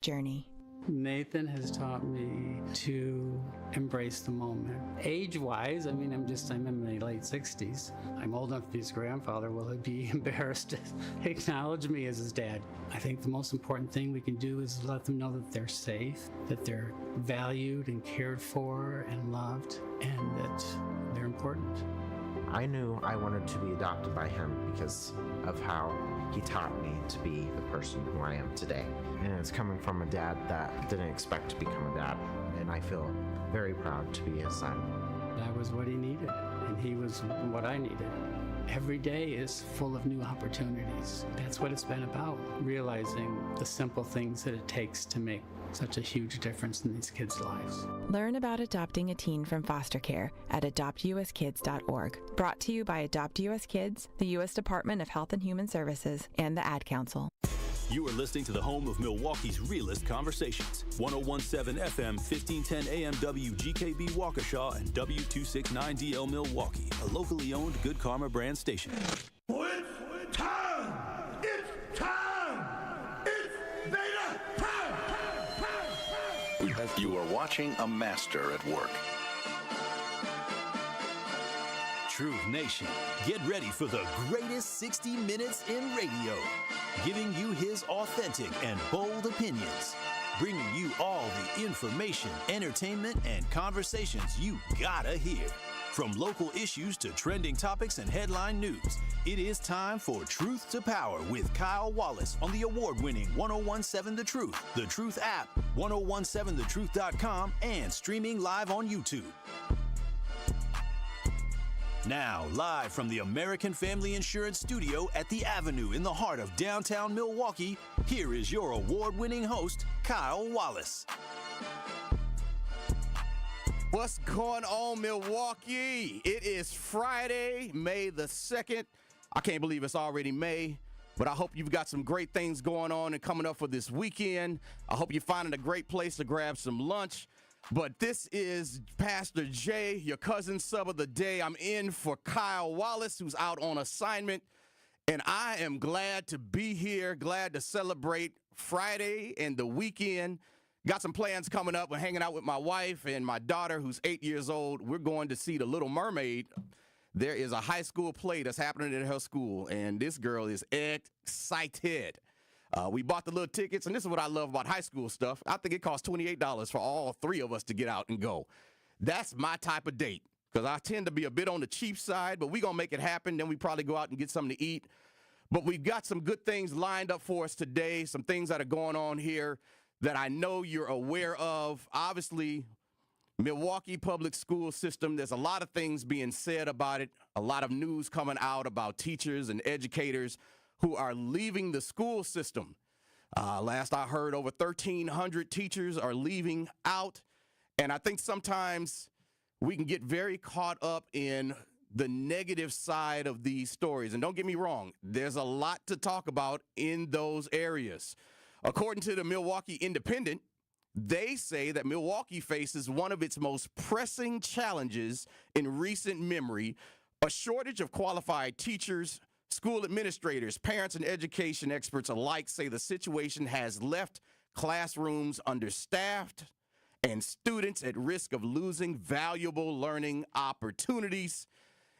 journey. Nathan has taught me to embrace the moment. Age-wise, I'm in my late 60s. I'm old enough to be his grandfather. Will he be embarrassed to acknowledge me as his dad? I think the most important thing we can do is let them know that they're safe, that they're valued and cared for and loved, and that they're important. I knew I wanted to be adopted by him because of how he taught me to be the person who I am today. And it's coming from a dad that didn't expect to become a dad. And I feel very proud to be his son. I was what he needed, and he was what I needed. Every day is full of new opportunities. That's what it's been about, realizing the simple things that it takes to make such a huge difference in these kids' lives. Learn about adopting a teen from foster care at adoptuskids.org. Brought to you by Adopt US Kids, the U.S. Department of Health and Human Services, and the Ad Council. You are listening to the home of Milwaukee's realest conversations. 1017 FM, 1510 AM WGKB Waukesha and W269DL Milwaukee, a locally owned Good Karma brand station. It's time! It's time! It's beta time! You are watching a master at work. Truth Nation, get ready for the greatest 60 minutes in radio, giving you his authentic and bold opinions, bringing you all the information, entertainment, and conversations you gotta hear. From local issues to trending topics and headline news, it is time for Truth to Power with Kyle Wallace on the award-winning 1017 The Truth, The Truth app, 1017thetruth.com, and streaming live on YouTube. Now, live from the American Family Insurance Studio at the Avenue in the heart of downtown Milwaukee, here is your award-winning host, Kyle Wallace. What's going on, Milwaukee? It is Friday, May the 2nd. I can't believe it's already May, but I hope you've got some great things going on and coming up for this weekend. I hope you're finding a great place to grab some lunch. But this is Pastor Jay, your cousin sub of the day. I'm in for Kyle Wallace, who's out on assignment. And I am glad to be here, glad to celebrate Friday and the weekend. Got some plans coming up. We're hanging out with my wife and my daughter, who's 8 years old. We're going to see The Little Mermaid. There is a high school play that's happening at her school, and this girl is excited. We bought the little tickets, and this is what I love about high school stuff. I think it costs $28 for all three of us to get out and go. That's my type of date, because I tend to be a bit on the cheap side, but we're going to make it happen. Then we probably go out and get something to eat. But we've got some good things lined up for us today, some things that are going on here that I know you're aware of. Obviously, Milwaukee public school system, there's a lot of things being said about it, a lot of news coming out about teachers and educators who are leaving the school system. Last I heard, over 1,300 teachers are leaving out. And I think sometimes we can get very caught up in the negative side of these stories. And don't get me wrong, there's a lot to talk about in those areas. According to the Milwaukee Independent, they say that Milwaukee faces one of its most pressing challenges in recent memory, a shortage of qualified teachers. School administrators, parents, and education experts alike say the situation has left classrooms understaffed and students at risk of losing valuable learning opportunities.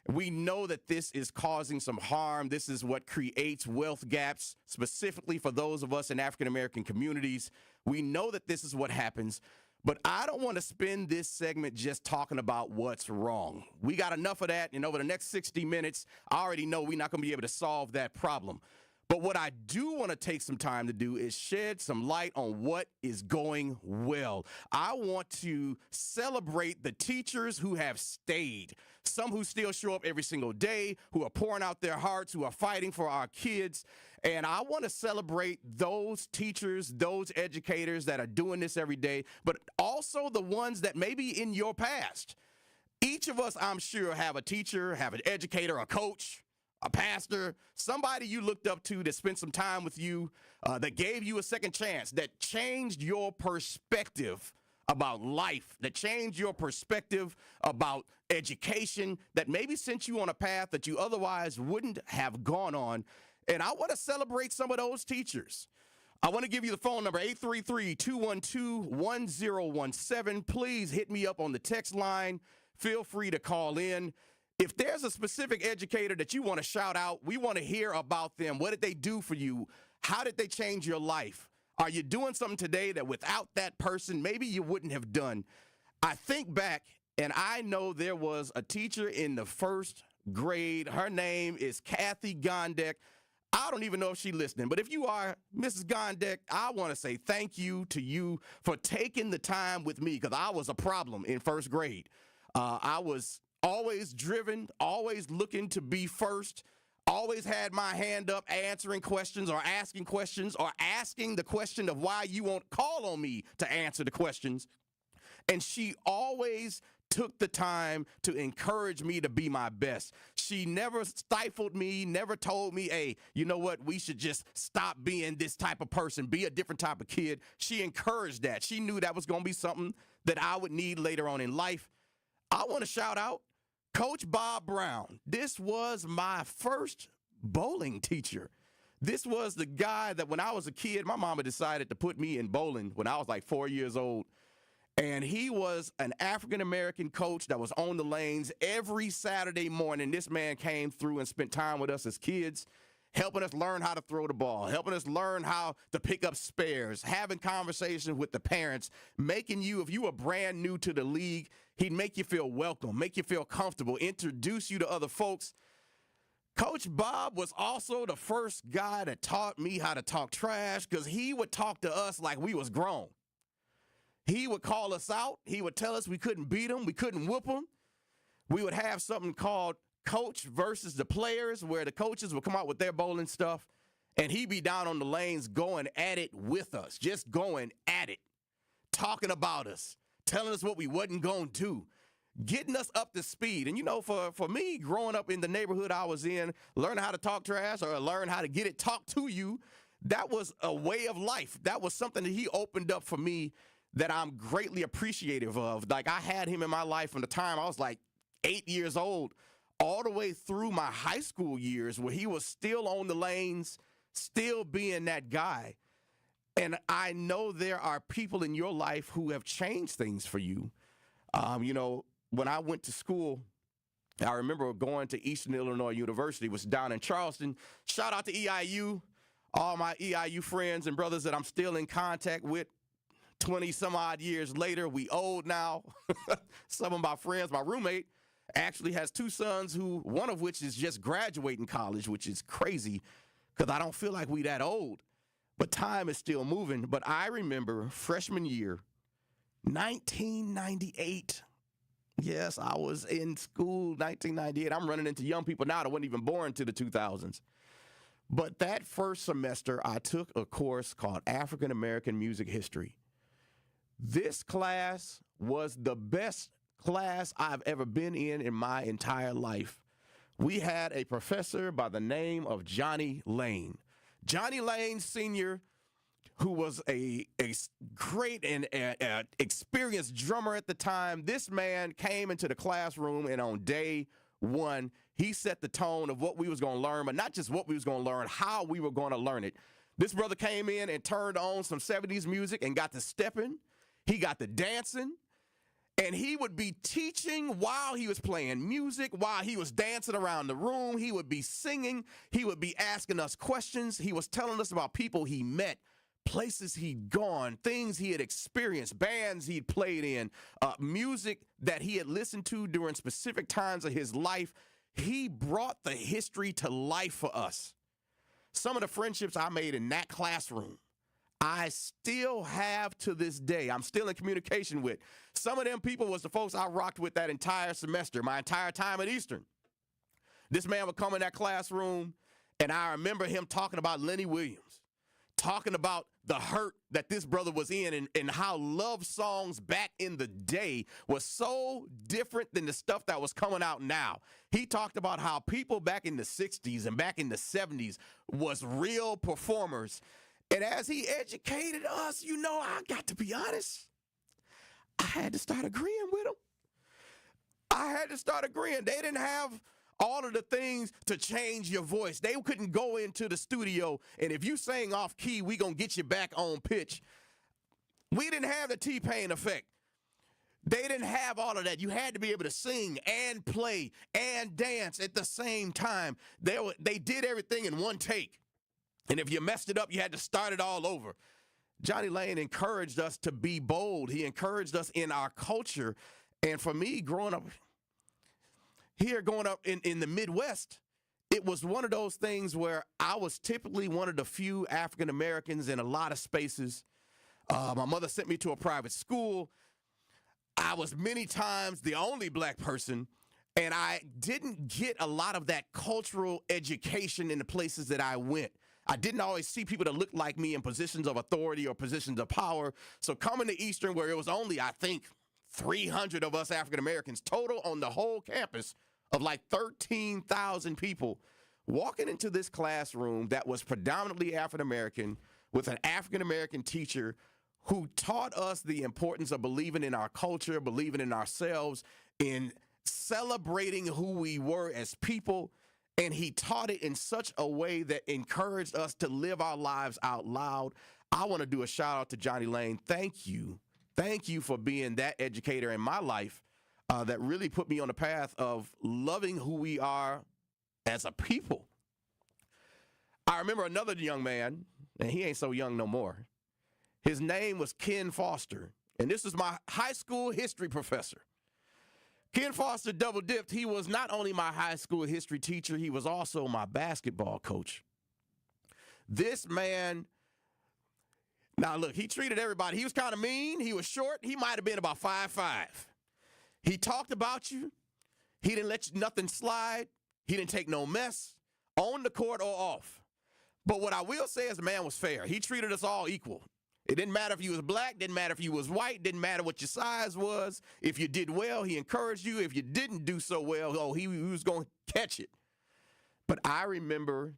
We know that this is causing some harm. This is what creates wealth gaps, specifically for those of us in African-American communities. We know that this is what happens. But I don't want to spend this segment just talking about what's wrong. We got enough of that, and over the next 60 minutes, I already know we're not going to be able to solve that problem. But what I do want to take some time to do is shed some light on what is going well. I want to celebrate the teachers who have stayed, some who still show up every single day, who are pouring out their hearts, who are fighting for our kids. And I want to celebrate those teachers, those educators that are doing this every day, but also the ones that maybe in your past. Each of us, I'm sure, have a teacher, have an educator, a coach, a pastor, somebody you looked up to that spent some time with you, that gave you a second chance, that changed your perspective about life, that changed your perspective about education, that maybe sent you on a path that you otherwise wouldn't have gone on. And I want to celebrate some of those teachers. I want to give you the phone number, 833-212-1017. Please hit me up on the text line. Feel free to call in. If there's a specific educator that you want to shout out, we want to hear about them. What did they do for you? How did they change your life? Are you doing something today that without that person, maybe you wouldn't have done? I think back, and I know there was a teacher in the first grade. Her name is Kathy Gondek. I don't even know if she's listening, but if you are, Mrs. Gondek, I want to say thank you to you for taking the time with me, because I was a problem in first grade. I was always driven, always looking to be first, always had my hand up answering questions or asking the question of why you won't call on me to answer the questions. And she always took the time to encourage me to be my best. She never stifled me, never told me, hey, you know what, we should just stop being this type of person, be a different type of kid. She encouraged that. She knew that was going to be something that I would need later on in life. I want to shout out Coach Bob Brown. This was my first bowling teacher. This was the guy that when I was a kid, my mama decided to put me in bowling when I was like 4 years old. And he was an African-American coach that was on the lanes every Saturday morning. This man came through and spent time with us as kids, helping us learn how to throw the ball, helping us learn how to pick up spares, having conversations with the parents, making you, if you were brand new to the league, he'd make you feel welcome, make you feel comfortable, introduce you to other folks. Coach Bob was also the first guy that taught me how to talk trash, because he would talk to us like we was grown. He would call us out. He would tell us we couldn't beat him. We couldn't whoop him. We would have something called coach versus the players, where the coaches would come out with their bowling stuff, and he'd be down on the lanes going at it with us, just going at it, talking about us, telling us what we wasn't going to do, getting us up to speed. And, you know, for me, growing up in the neighborhood I was in, learning how to talk trash or learn how to get it talked to you, that was a way of life. That was something that he opened up for me that I'm greatly appreciative of. Like, I had him in my life from the time I was like 8 years old all the way through my high school years, where he was still on the lanes, still being that guy. And I know there are people in your life who have changed things for you. You know, when I went to school, I remember going to Eastern Illinois University, which was down in Charleston. Shout out to EIU, all my EIU friends and brothers that I'm still in contact with. 20 some odd years later, we old now. Some of my friends, my roommate actually has two sons, who one of which is just graduating college, which is crazy because I don't feel like we that old. But time is still moving. But I remember freshman year, 1998. Yes, I was in school, 1998. I'm running into young people now that weren't even born to the 2000s. But that first semester, I took a course called African American Music History. This class was the best class I've ever been in my entire life. We had a professor by the name of Johnny Lane. Johnny Lane Sr., who was a great and experienced drummer at the time. This man came into the classroom, and on day one, he set the tone of what we was going to learn, but not just what we was going to learn, how we were going to learn it. This brother came in and turned on some 70s music and got to stepping. He got to dancing, and he would be teaching while he was playing music, while he was dancing around the room. He would be singing. He would be asking us questions. He was telling us about people he met, places he'd gone, things he had experienced, bands he'd played in, music that he had listened to during specific times of his life. He brought the history to life for us. Some of the friendships I made in that classroom, I still have to this day. I'm still in communication with. Some of them people was the folks I rocked with that entire semester, my entire time at Eastern. This man would come in that classroom, and I remember him talking about Lenny Williams, talking about the hurt that this brother was in, and how love songs back in the day was so different than the stuff that was coming out now. He talked about how people back in the 60s and back in the 70s was real performers. And as he educated us, you know, I got to be honest, I had to start agreeing with him. I had to start agreeing. They didn't have all of the things to change your voice. They couldn't go into the studio, and if you sang off key, we gonna get you back on pitch. We didn't have the T-Pain effect. They didn't have all of that. You had to be able to sing and play and dance at the same time. They did everything in one take. And if you messed it up, you had to start it all over. Johnny Lane encouraged us to be bold. He encouraged us in our culture. And for me, growing up in the Midwest, it was one of those things where I was typically one of the few African Americans in a lot of spaces. My mother sent me to a private school. I was many times the only black person, and I didn't get a lot of that cultural education in the places that I went. I didn't always see people that looked like me in positions of authority or positions of power. So coming to Eastern, where it was only, I think, 300 of us African Americans total on the whole campus of like 13,000 people, walking into this classroom that was predominantly African American with an African American teacher who taught us the importance of believing in our culture, believing in ourselves, in celebrating who we were as people. And he taught it in such a way that encouraged us to live our lives out loud. I want to do a shout out to Johnny Lane. Thank you. Thank you for being that educator in my life that really put me on the path of loving who we are as a people. I remember another young man, and he ain't so young no more. His name was Ken Foster, and this is my high school history professor. Ken Foster double-dipped. He was not only my high school history teacher, he was also my basketball coach. This man, now look, he treated everybody. He was kind of mean. He was short. He might have been about 5'5". He talked about you. He didn't let nothing slide. He didn't take no mess on the court or off. But what I will say is the man was fair. He treated us all equal. It didn't matter if you was black, didn't matter if you was white, didn't matter what your size was. If you did well, he encouraged you. If you didn't do so well, he was going to catch it. But I remember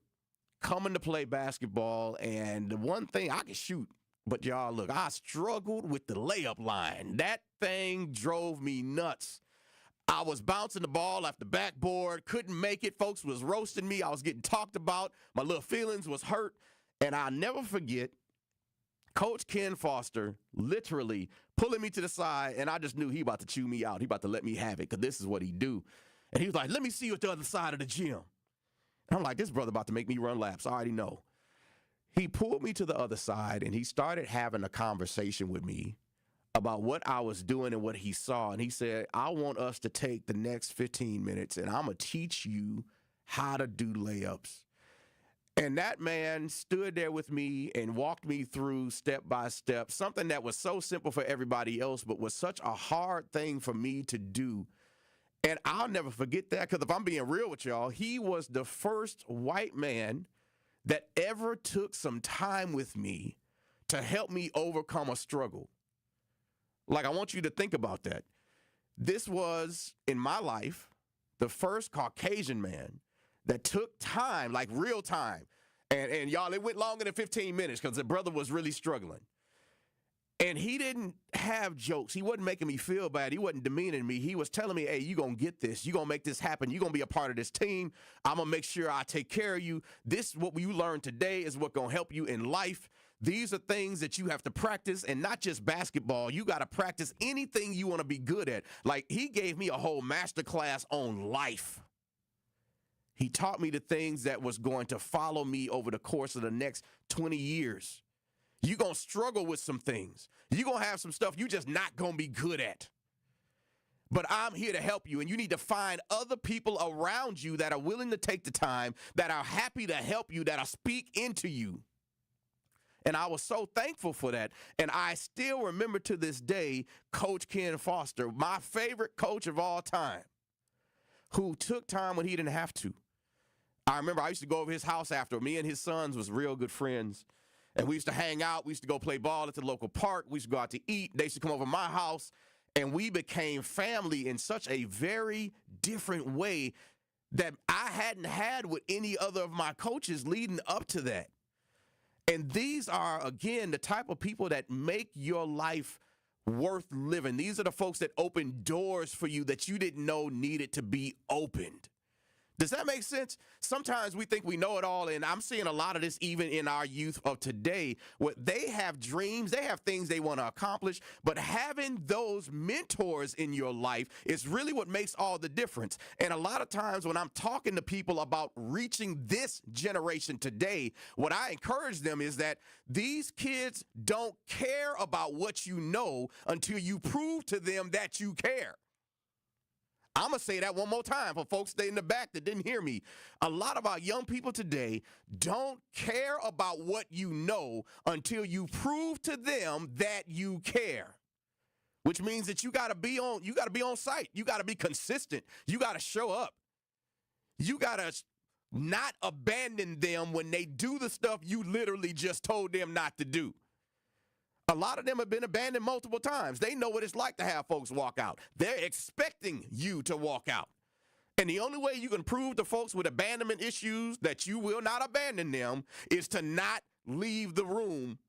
coming to play basketball, and the one thing, I could shoot, but y'all, look, I struggled with the layup line. That thing drove me nuts. I was bouncing the ball off the backboard, couldn't make it. Folks was roasting me. I was getting talked about. My little feelings was hurt. And I'll never forget Coach Ken Foster literally pulling me to the side, and I just knew he about to chew me out. He about to let me have it, because this is what he do. And he was like, let me see you at the other side of the gym. And I'm like, this brother about to make me run laps. I already know. He pulled me to the other side, and he started having a conversation with me about what I was doing and what he saw. And he said, I want us to take the next 15 minutes, and I'm going to teach you how to do layups. And that man stood there with me and walked me through step by step, something that was so simple for everybody else, but was such a hard thing for me to do. And I'll never forget that, because if I'm being real with y'all, he was the first white man that ever took some time with me to help me overcome a struggle. Like, I want you to think about that. This was, in my life, the first Caucasian man that took time, like real time. And y'all, it went longer than 15 minutes because the brother was really struggling. And he didn't have jokes. He wasn't making me feel bad. He wasn't demeaning me. He was telling me, hey, you're going to get this. You're going to make this happen. You're going to be a part of this team. I'm going to make sure I take care of you. This, what you learned today, is what going to help you in life. These are things that you have to practice, and not just basketball. You got to practice anything you want to be good at. Like, he gave me a whole master class on life. He taught me the things that was going to follow me over the course of the next 20 years. You're going to struggle with some things. You're going to have some stuff you're just not going to be good at. But I'm here to help you, and you need to find other people around you that are willing to take the time, that are happy to help you, that are speak into you. And I was so thankful for that. And I still remember to this day Coach Ken Foster, my favorite coach of all time, who took time when he didn't have to. I remember I used to go over his house after. Me and his sons was real good friends. And we used to hang out. We used to go play ball at the local park. We used to go out to eat. They used to come over to my house. And we became family in such a very different way that I hadn't had with any other of my coaches leading up to that. And these are, again, the type of people that make your life worth living. These are the folks that open doors for you that you didn't know needed to be opened. Does that make sense? Sometimes we think we know it all, and I'm seeing a lot of this even in our youth of today, where they have dreams, they have things they want to accomplish, but having those mentors in your life is really what makes all the difference. And a lot of times when I'm talking to people about reaching this generation today, what I encourage them is that these kids don't care about what you know until you prove to them that you care. I'm going to say that one more time for folks in the back that didn't hear me. A lot of our young people today don't care about what you know until you prove to them that you care. Which means that you got to be on site. You got to be consistent. You got to show up. You got to not abandon them when they do the stuff you literally just told them not to do. A lot of them have been abandoned multiple times. They know what it's like to have folks walk out. They're expecting you to walk out. And the only way you can prove to folks with abandonment issues that you will not abandon them is to not leave the room.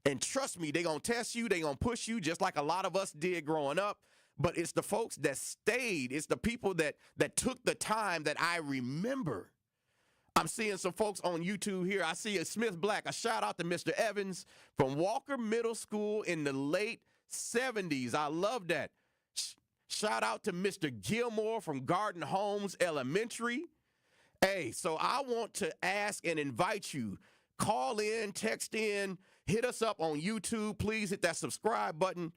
And trust me, they're going to test you. They're going to push you just like a lot of us did growing up. But it's the folks that stayed. It's the people that took the time that I remember. I'm seeing some folks on YouTube here. I see a Smith Black. A shout out to Mr. Evans from Walker Middle School in the late 70s. I love that. Shout out to Mr. Gilmore from Garden Homes Elementary. Hey, so I want to ask and invite you, call in, text in, hit us up on YouTube. Please hit that subscribe button.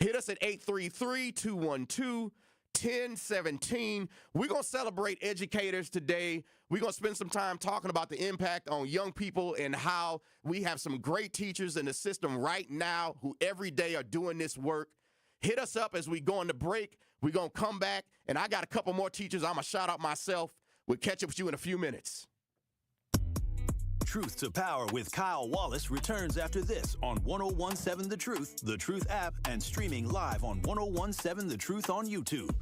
Hit us at 833-212-1017. We're going to celebrate educators today. We're going to spend some time talking about the impact on young people and how we have some great teachers in the system right now who every day are doing this work. Hit us up as we go on the break. We're going to come back, and I got a couple more teachers I'm going to shout out myself. We'll catch up with you in a few minutes. Truth to Power with Kyle Wallace returns after this on 1017 The Truth app, and streaming live on 1017 The Truth on YouTube.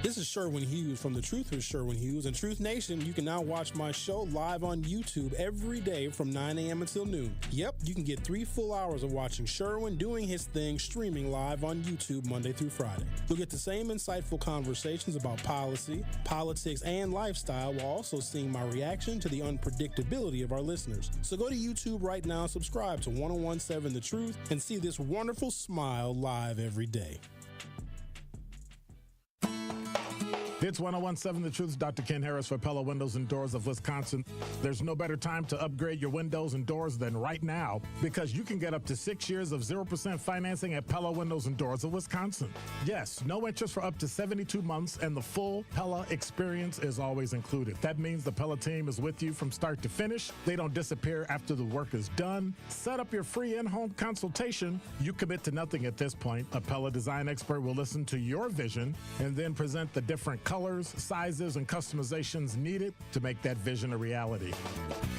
This is Sherwin Hughes from The Truth with Sherwin Hughes. And Truth Nation, you can now watch my show live on YouTube every day from 9 a.m. until noon. Yep, you can get 3 full hours of watching Sherwin doing his thing, streaming live on YouTube Monday through Friday. You'll get the same insightful conversations about policy, politics, and lifestyle, while also seeing my reaction to the unpredictability of our listeners. So go to YouTube right now, subscribe to 1017 The Truth, and see this wonderful smile live every day. It's 1017 The Truth. Dr. Ken Harris for Pella Windows and Doors of Wisconsin. There's no better time to upgrade your windows and doors than right now, because you can get up to 6 years of 0% financing at Pella Windows and Doors of Wisconsin. Yes, no interest for up to 72 months, and the full Pella experience is always included. That means the Pella team is with you from start to finish. They don't disappear after the work is done. Set up your free in-home consultation. You commit to nothing at this point. A Pella design expert will listen to your vision and then present the different colors, sizes, and customizations needed to make that vision a reality.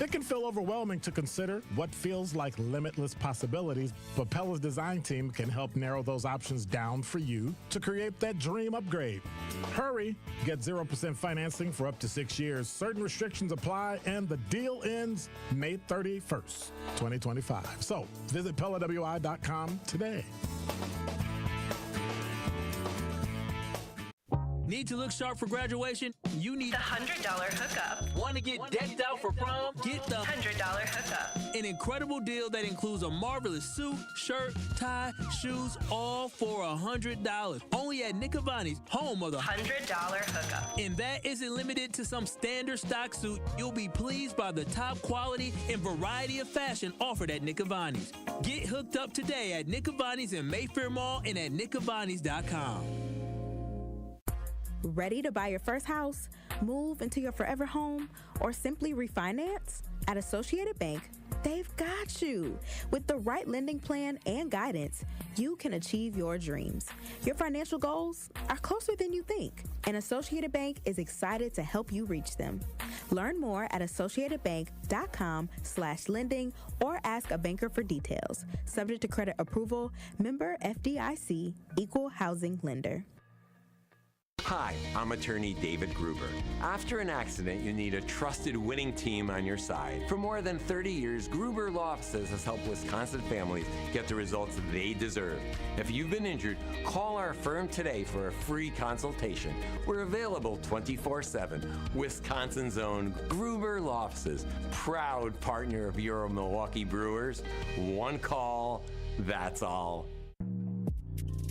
It can feel overwhelming to consider what feels like limitless possibilities, but Pella's design team can help narrow those options down for you to create that dream upgrade. Hurry! Get 0% financing for up to 6 years. Certain restrictions apply, and the deal ends May 31st, 2025. So visit PellaWI.com today. Need to look sharp for graduation? You need the $100 hookup. Want to get decked out for prom? Get the $100 hookup. An incredible deal that includes a marvelous suit, shirt, tie, shoes, all for $100. Only at Nick Avani's, home of the $100 hookup. And that isn't limited to some standard stock suit. You'll be pleased by the top quality and variety of fashion offered at Nick Avani's. Get hooked up today at Nick Avani's in Mayfair Mall and at nickavani's.com. Ready to buy your first house, move into your forever home, or simply refinance? At Associated Bank, they've got you. With the right lending plan and guidance, you can achieve your dreams. Your financial goals are closer than you think, and Associated Bank is excited to help you reach them. Learn more at associatedbank.com/lending or ask a banker for details. Subject to credit approval, member FDIC, equal housing lender. Hi, I'm attorney David Gruber. After an accident, you need a trusted winning team on your side. For more than 30 years, Gruber Law Offices has helped Wisconsin families get the results they deserve. If you've been injured, call our firm today for a free consultation. We're available 24/7. Wisconsin's own Gruber Law Offices, proud partner of your Milwaukee Brewers. One call, that's all.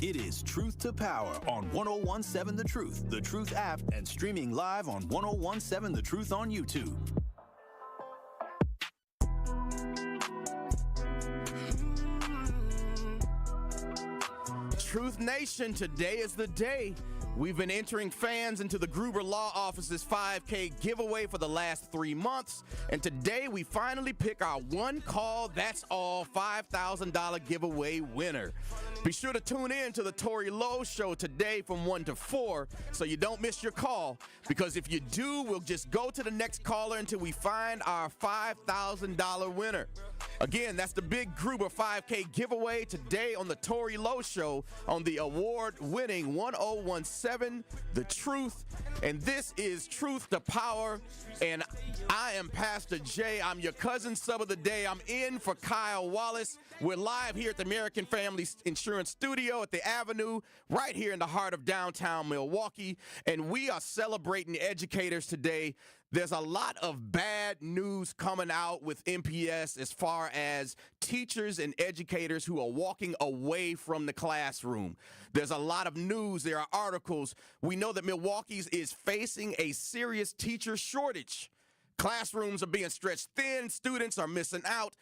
It is Truth to Power on 1017 The Truth app, and streaming live on 1017 The Truth on YouTube. Truth Nation, today is the day. We've been entering fans into the Gruber Law Office's 5K giveaway for the last 3 months. And today we finally pick our one call, that's all, $5,000 giveaway winner. Be sure to tune in to the Tori Lowe Show today from 1 to 4 so you don't miss your call. Because if you do, we'll just go to the next caller until we find our $5,000 winner. Again, that's the big Gruber 5K giveaway today on the Tori Lowe Show on the award-winning 1017 The Truth. And this is Truth to Power. And I am Pastor Jay. I'm your cousin sub of the day. I'm in for Kyle Wallace. We're live here at the American Family Insurance Studio at the Avenue, right here in the heart of downtown Milwaukee. And we are celebrating educators today. There's a lot of bad news coming out with MPS as far as teachers and educators who are walking away from the classroom. There's a lot of news. There are articles. We know that Milwaukee is facing a serious teacher shortage. Classrooms are being stretched thin. Students are missing out.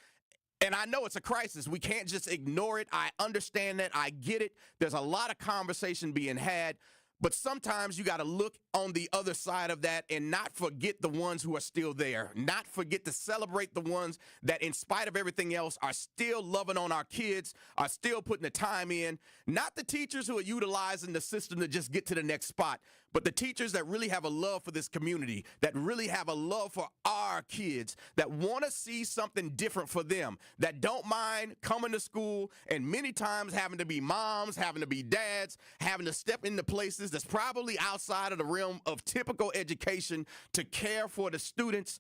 And I know it's a crisis. We can't just ignore it. I understand that. I get it. There's a lot of conversation being had. But sometimes you got to look on the other side of that and not forget the ones who are still there. Not forget to celebrate the ones that, in spite of everything else, are still loving on our kids, are still putting the time in. Not the teachers who are utilizing the system to just get to the next spot, but the teachers that really have a love for this community, that really have a love for our kids, that want to see something different for them, that don't mind coming to school and many times having to be moms, having to be dads, having to step into places that's probably outside of the realm of typical education to care for the students.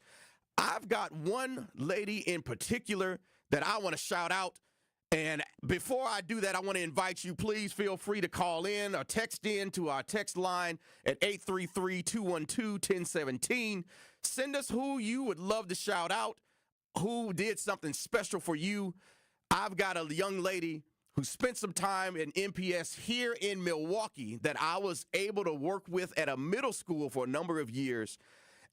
I've got one lady in particular that I want to shout out. And before I do that, I want to invite you, please feel free to call in or text in to our text line at 833-212-1017. Send us who you would love to shout out, who did something special for you. I've got a young lady who spent some time in MPS here in Milwaukee that I was able to work with at a middle school for a number of years.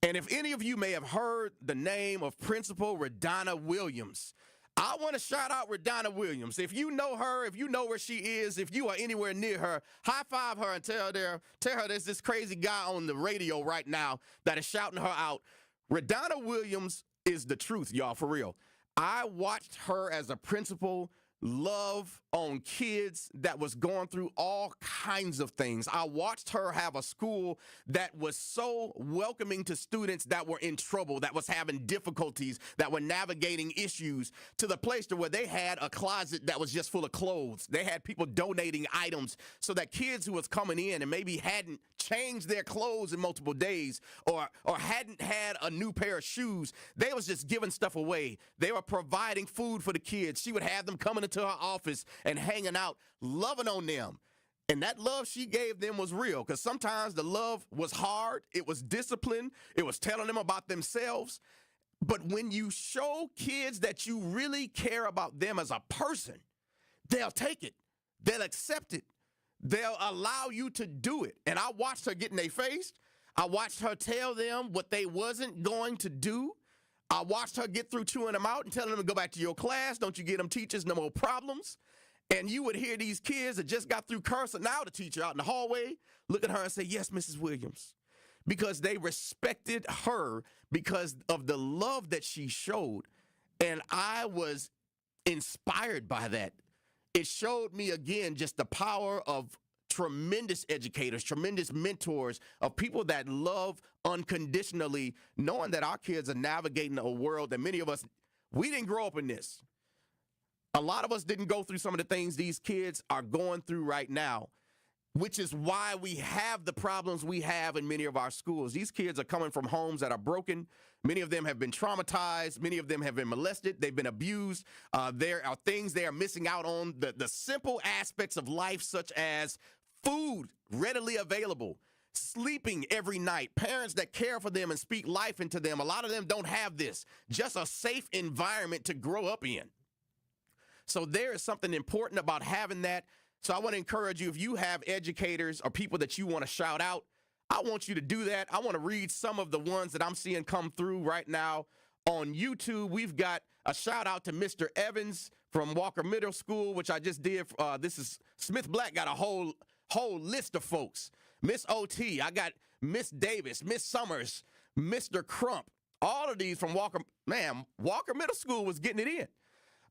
And if any of you may have heard the name of Principal Radonna Williams, I want to shout out Radonna Williams. If you know her, if you know where she is, if you are anywhere near her, high five her and tell her there's this crazy guy on the radio right now that is shouting her out. Radonna Williams is the truth, y'all, for real. I watched her as a principal love on kids that was going through all kinds of things. I watched her have a school that was so welcoming to students that were in trouble, that was having difficulties, that were navigating issues, to the place to where they had a closet that was just full of clothes. They had people donating items so that kids who was coming in and maybe hadn't changed their clothes in multiple days or hadn't had a new pair of shoes, they was just giving stuff away. They were providing food for the kids. She would have them coming into her office and hanging out, loving on them. And that love she gave them was real, because sometimes the love was hard. It was discipline. It was telling them about themselves. But when you show kids that you really care about them as a person, they'll take it. They'll accept it. They'll allow you to do it. And I watched her get in their face. I watched her tell them what they wasn't going to do. I watched her get through chewing them out and telling them to go back to your class. Don't you get them teachers no more problems. And you would hear these kids that just got through cursing out the teacher out in the hallway, look at her and say, yes, Mrs. Williams, because they respected her because of the love that she showed. And I was inspired by that. It showed me again just the power of tremendous educators, tremendous mentors, of people that love unconditionally, knowing that our kids are navigating a world that many of us, we didn't grow up in this. A lot of us didn't go through some of the things these kids are going through right now. which is why we have the problems we have in many of our schools. These kids are coming from homes that are broken. Many of them have been traumatized. Many of them have been molested. They've been abused. There are things they are missing out on, the simple aspects of life, such as food readily available, sleeping every night, parents that care for them and speak life into them. A lot of them don't have this, just a safe environment to grow up in. So there is something important about having that. So I want to encourage you, if you have educators or people that you want to shout out, I want you to do that. I want to read some of the ones that I'm seeing come through right now on YouTube. We've got a shout out to Mr. Evans from Walker Middle School, which I just did. This is Smith Black, got a whole list of folks. Miss OT, I got Miss Davis, Miss Summers, Mr. Crump, all of these from Walker. Man, Walker Middle School was getting it in.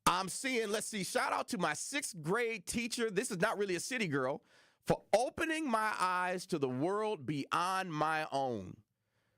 I'm seeing, let's see, shout out to my 6th grade teacher. This is not really a city girl, for opening my eyes to the world beyond my own.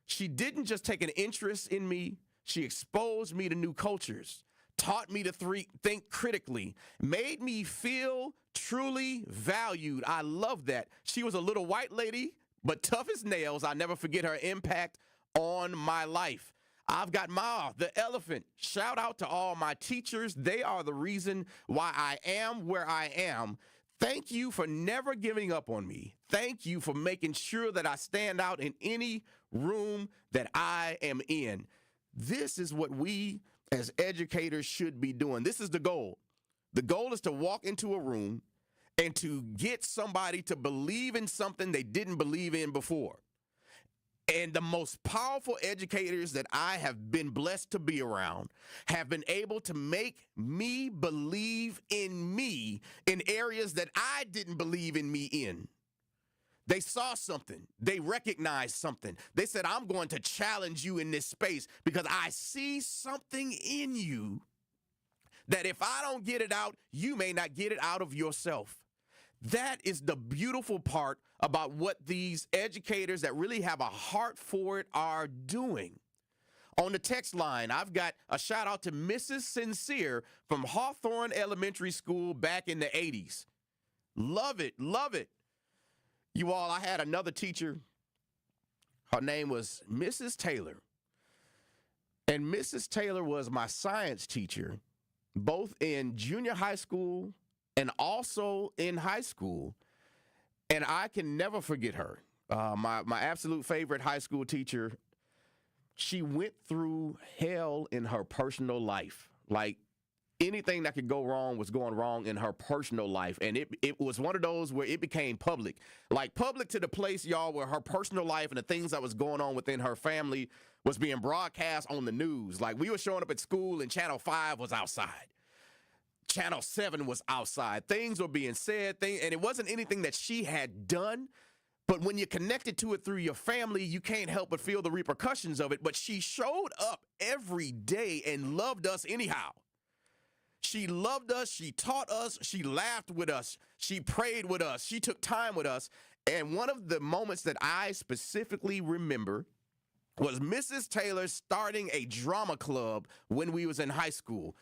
She didn't just take an interest in me. She exposed me to new cultures, taught me to think critically, made me feel truly valued. I love that. She was a little white lady, but tough as nails. I'll never forget her impact on my life. I've got Ma, the elephant. Shout out to all my teachers. They are the reason why I am where I am. Thank you for never giving up on me. Thank you for making sure that I stand out in any room that I am in. This is what we as educators should be doing. This is the goal. The goal is to walk into a room and to get somebody to believe in something they didn't believe in before. And the most powerful educators that I have been blessed to be around have been able to make me believe in me in areas that I didn't believe in me in. They saw something. They recognized something. They said, I'm going to challenge you in this space because I see something in you that if I don't get it out, you may not get it out of yourself. That is the beautiful part about what these educators that really have a heart for it are doing. On the text line, I've got a shout out to Mrs. Sincere from Hawthorne Elementary School back in the 80s. Love it, love it. You all, I had another teacher. Her name was Mrs. Taylor. And Mrs. Taylor was my science teacher, both in junior high school and also in high school. And I can never forget her. My absolute favorite high school teacher. She went through hell in her personal life. Like, anything that could go wrong was going wrong in her personal life. And it was one of those where it became public. Like, public to the place, y'all, where her personal life and the things that was going on within her family was being broadcast on the news. Like, we were showing up at school and Channel 5 was outside. Channel 7 was outside. Things were being said, and it wasn't anything that she had done. But when you're connected to it through your family, you can't help but feel the repercussions of it. But she showed up every day and loved us anyhow. She loved us. She taught us. She laughed with us. She prayed with us. She took time with us. And one of the moments that I specifically remember was Mrs. Taylor starting a drama club when we was in high school.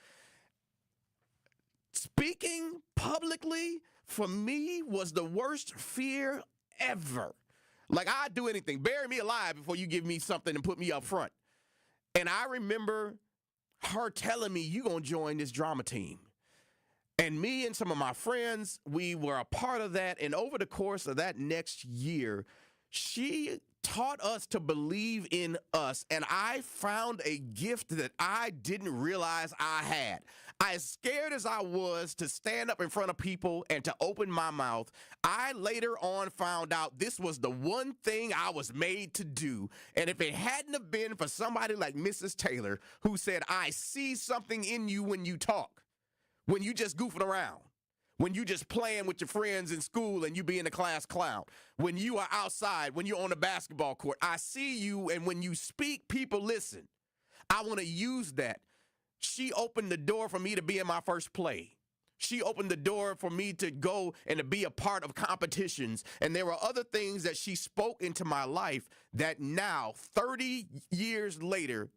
Speaking publicly, for me, was the worst fear ever. Like, I'd do anything. Bury me alive before you give me something and put me up front. And I remember her telling me, you gonna join this drama team. And me and some of my friends, we were a part of that. And over the course of that next year, she taught us to believe in us. And I found a gift that I didn't realize I had. As scared as I was to stand up in front of people and to open my mouth, I later on found out this was the one thing I was made to do. And if it hadn't have been for somebody like Mrs. Taylor, who said, I see something in you when you talk, when you just goofing around, when you just playing with your friends in school and you being the class clown, when you are outside, when you're on the basketball court, I see you, and when you speak, people listen. I want to use that. She opened the door for me to be in my first play. She opened the door for me to go and to be a part of competitions. And there were other things that she spoke into my life that now, 30 years later,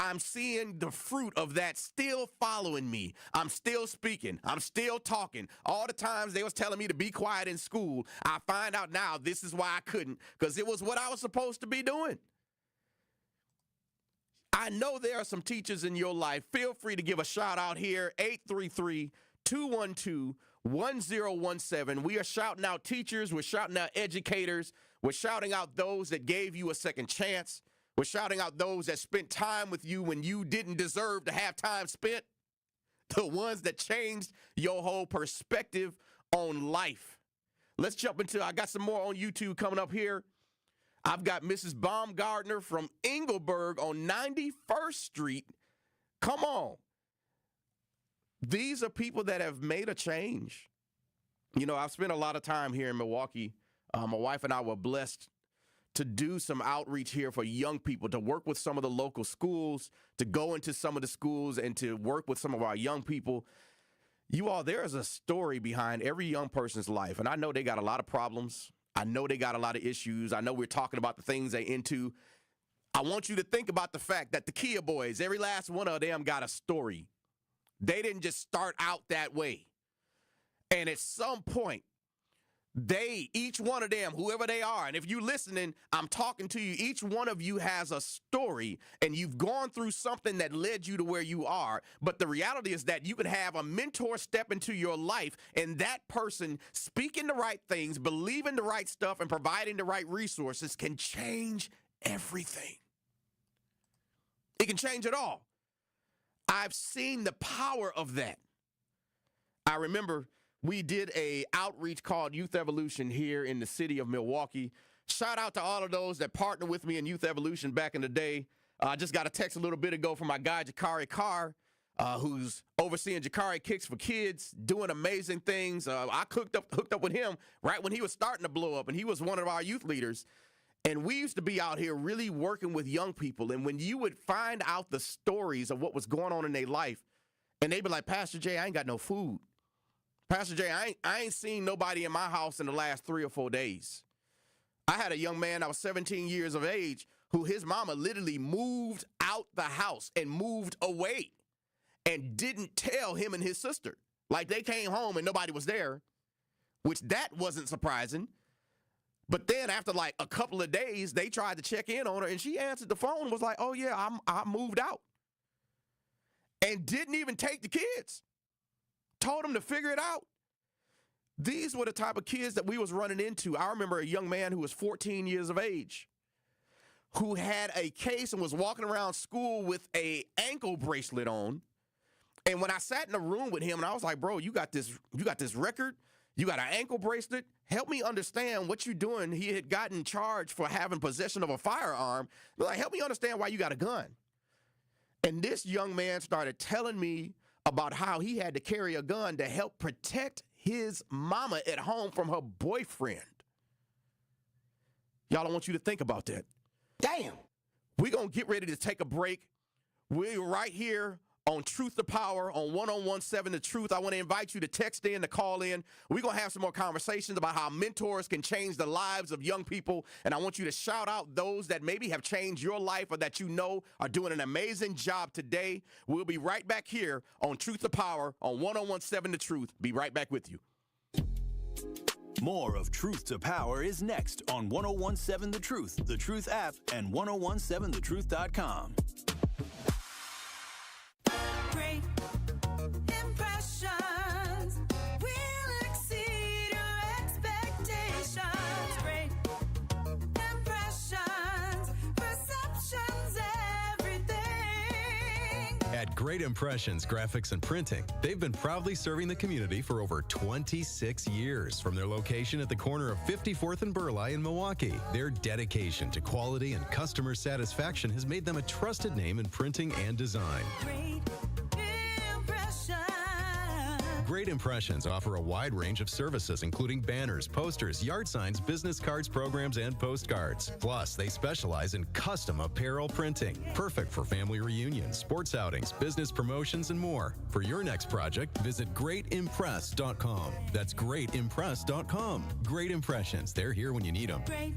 I'm seeing the fruit of that still following me. I'm still speaking. I'm still talking. All the times they was telling me to be quiet in school, I find out now this is why I couldn't, because it was what I was supposed to be doing. I know there are some teachers in your life. Feel free to give a shout out here, 833-212-1017. We are shouting out teachers. We're shouting out educators. We're shouting out those that gave you a second chance. We're shouting out those that spent time with you when you didn't deserve to have time spent. The ones that changed your whole perspective on life. Let's jump into, I got some more on YouTube coming up here. I've got Mrs. Baumgartner from Engelberg on 91st Street. Come on. These are people that have made a change. You know, I've spent a lot of time here in Milwaukee. My wife and I were blessed to do some outreach here for young people, to work with some of the local schools, to go into some of the schools and to work with some of our young people. You all, there is a story behind every young person's life, and I know they got a lot of problems. I know they got a lot of issues. I know we're talking about the things they're into. I want you to think about the fact that the Kia boys, every last one of them got a story. They didn't just start out that way. And at some point, each one of them, whoever they are, and if you're listening, I'm talking to you, each one of you has a story, and you've gone through something that led you to where you are. But the reality is that you can have a mentor step into your life, and that person speaking the right things, believing the right stuff, and providing the right resources can change everything. It can change it all. I've seen the power of that. I remember we did a outreach called Youth Evolution here in the city of Milwaukee. Shout out to all of those that partnered with me in Youth Evolution back in the day. I just got a text a little bit ago from my guy, Jakari Carr, who's overseeing Jakari Kicks for Kids, doing amazing things. I hooked up with him right when he was starting to blow up, and he was one of our youth leaders. And we used to be out here really working with young people. And when you would find out the stories of what was going on in their life, and they'd be like, Pastor Jay, I ain't got no food. Pastor Jay, I ain't seen nobody in my house in the last 3 or 4 days. I had a young man that was 17 years of age who his mama literally moved out the house and moved away and didn't tell him and his sister. Like they came home and nobody was there, which that wasn't surprising. But then after like a couple of days, they tried to check in on her and she answered the phone and was like, oh yeah, I moved out. And didn't even take the kids. Told them to figure it out. These were the type of kids that we was running into. I remember a young man who was 14 years of age who had a case and was walking around school with a ankle bracelet on. And when I sat in a room with him and I was like, bro, you got this record, you got an ankle bracelet. Help me understand what you're doing. He had gotten charged for having possession of a firearm. Like, help me understand why you got a gun. And this young man started telling me about how he had to carry a gun to help protect his mama at home from her boyfriend. Y'all, I want you to think about that. Damn. We're going to get ready to take a break. We're right here on Truth to Power on 1017 The Truth. I want to invite you to text in, to call in. We're going to have some more conversations about how mentors can change the lives of young people. And I want you to shout out those that maybe have changed your life or that you know are doing an amazing job today. We'll be right back here on Truth to Power on 1017 The Truth. Be right back with you. More of Truth to Power is next on 1017 The Truth, The Truth app, and 1017thetruth.com. Great impressions will exceed your expectations. Great impressions, perceptions, everything. At Great Impressions Graphics and Printing, they've been proudly serving the community for over 26 years. From their location at the corner of 54th and Burleigh in Milwaukee, their dedication to quality and customer satisfaction has made them a trusted name in printing and design. Great Impressions offer a wide range of services, including banners, posters, yard signs, business cards, programs, and postcards. Plus, they specialize in custom apparel printing, perfect for family reunions, sports outings, business promotions, and more. For your next project, visit greatimpress.com. That's greatimpress.com. Great Impressions. They're here when you need them. Great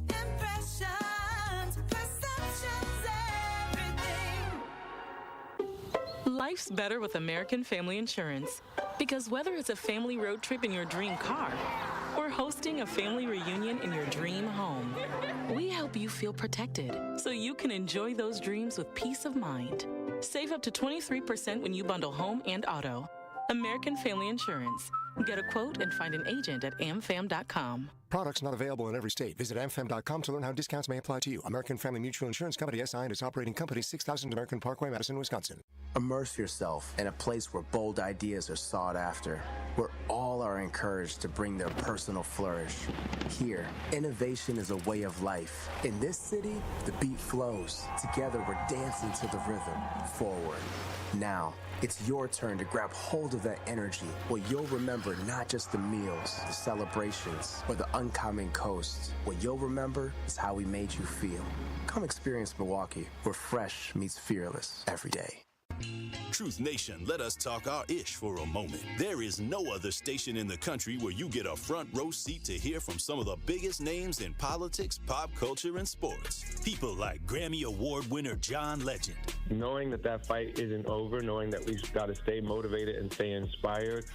impressions, perceptions, everything. Life's better with American Family Insurance. Because whether it's a family road trip in your dream car or hosting a family reunion in your dream home, we help you feel protected so you can enjoy those dreams with peace of mind. Save up to 23% when you bundle home and auto. American Family Insurance. Get a quote and find an agent at amfam.com. Products not available in every state. Visit amfam.com to learn how discounts may apply to you. American Family Mutual Insurance Company, SI, and its operating company, 6000 American Parkway, Madison, Wisconsin. Immerse yourself in a place where bold ideas are sought after, where all are encouraged to bring their personal flourish. Here, innovation is a way of life. In this city, the beat flows. Together, we're dancing to the rhythm. Forward. Now, it's your turn to grab hold of that energy, where you'll remember not just the meals, the celebrations, or the uncommon coast. What you'll remember is how we made you feel. Come experience Milwaukee, where fresh meets fearless every day. Truth Nation, let us talk our ish for a moment. There is no other station in the country where you get a front row seat to hear from some of the biggest names in politics, pop culture, and sports. People like Grammy Award winner John Legend. Knowing that fight isn't over, knowing that we've got to stay motivated and stay inspired.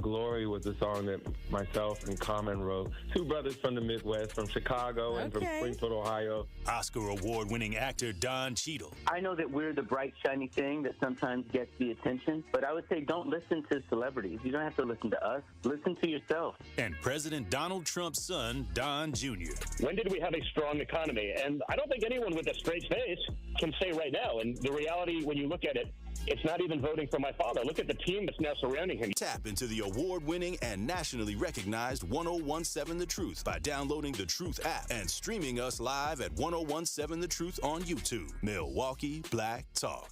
Glory was the song that myself and Common wrote. Two brothers from the Midwest, from Chicago and from Springfield, Ohio. Oscar Award winning actor Don Cheadle. I know that we're the bright, shiny thing that sometimes gets the attention, but I would say don't listen to celebrities. You don't have to listen to us. Listen to yourself. And President Donald Trump's son, Don Jr. When did we have a strong economy? And I don't think anyone with a straight face can say right now. And the reality, when you look at it, it's not even voting for my father. Look at the team that's now surrounding him. Tap into the award-winning and nationally recognized 1017 The Truth by downloading the Truth app and streaming us live at 1017 The Truth on YouTube. Milwaukee Black Talk.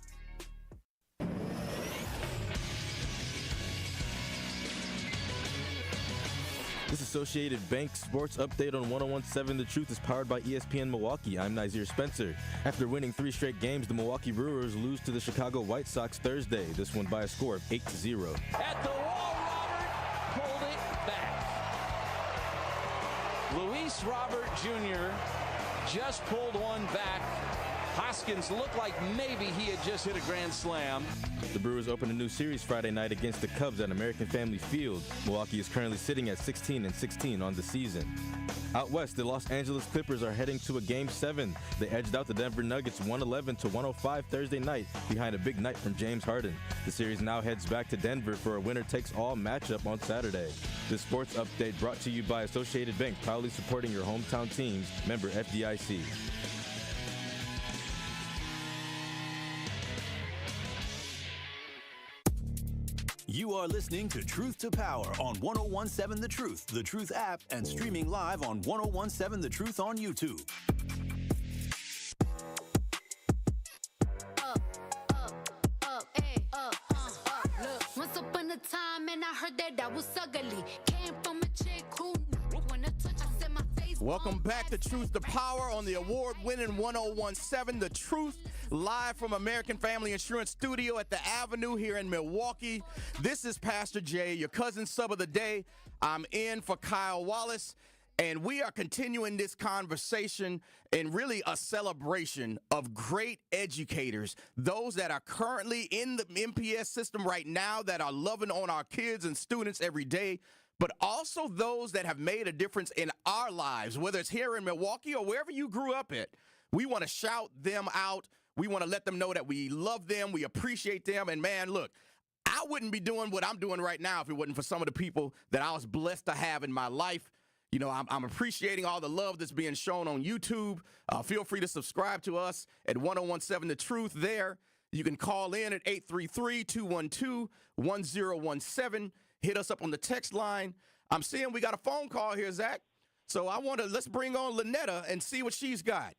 This Associated Bank Sports Update on 1017 The Truth is powered by ESPN Milwaukee. I'm Nazir Spencer. After winning 3 straight games, the Milwaukee Brewers lose to the Chicago White Sox Thursday. This one by a score of 8-0. At the wall, Robert pulled it back. Luis Robert Jr. just pulled one back. Hoskins looked like maybe he had just hit a grand slam. The Brewers open a new series Friday night against the Cubs at American Family Field. Milwaukee is currently sitting at 16-16 on the season. Out west, the Los Angeles Clippers are heading to a Game 7. They edged out the Denver Nuggets 111-105 Thursday night behind a big night from James Harden. The series now heads back to Denver for a winner-takes-all matchup on Saturday. This sports update brought to you by Associated Bank, proudly supporting your hometown teams. Member FDIC. You are listening to Truth to Power on 1017 The Truth app, and streaming live on 1017 The Truth on YouTube. Look, once upon a time, and I heard that I was ugly. Came from a chick who wanna touch, I said my face. Welcome back to Truth to Power on the award-winning 1017 The Truth, live from American Family Insurance Studio at the Avenue here in Milwaukee. This is Pastor Jay, your cousin sub of the day. I'm in for Kyle Wallace, and we are continuing this conversation and really a celebration of great educators, those that are currently in the MPS system right now that are loving on our kids and students every day, but also those that have made a difference in our lives, whether it's here in Milwaukee or wherever you grew up at. We want to shout them out. We want to let them know that we love them, we appreciate them, and man, look, I wouldn't be doing what I'm doing right now if it wasn't for some of the people that I was blessed to have in my life. You know, I'm appreciating all the love that's being shown on YouTube. Feel free to subscribe to us at 1017 The Truth there. You can call in at 833-212-1017. Hit us up on the text line. I'm seeing we got a phone call here, Zach. So let's bring on Lynetta and see what she's got.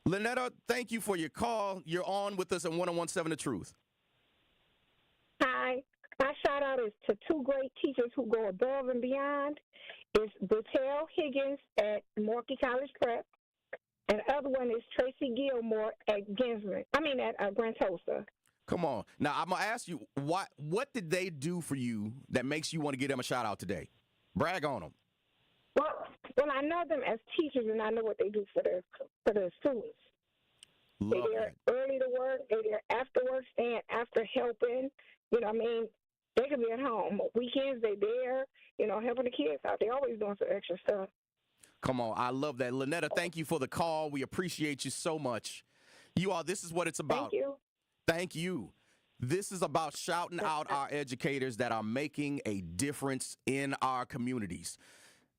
Lynetta, thank you for your call. You're on with us at 1017 The Truth. Hi. My shout out is to 2 great teachers who go above and beyond. It's Buttel Higgins at Milwaukee College Prep, and the other one is Tracy Gilmore at Grand Tulsa. Come on. Now, I'm going to ask you, what did they do for you that makes you want to give them a shout out today? Brag on them. Well, I know them as teachers, and I know what they do for their students. Love They're there early to work. They're there after work, staying after helping. You know what I mean? They could be at home. Weekends, they're there, you know, helping the kids out. They're always doing some extra stuff. Come on. I love that. Lynetta, thank you for the call. We appreciate you so much. You all, this is what it's about. Thank you. Thank you. This is about shouting out our educators that are making a difference in our communities.